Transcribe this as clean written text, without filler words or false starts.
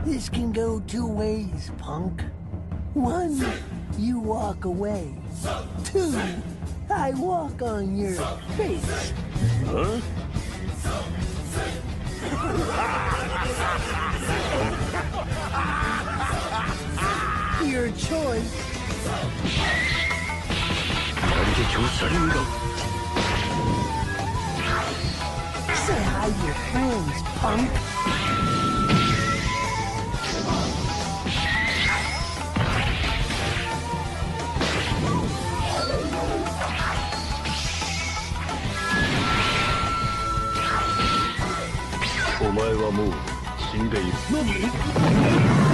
This can go two ways, punk. One, you walk away. Two, I walk on your face. Huh? Your choice. Say hi to your friends, punk. お前はもう死んでいる。何？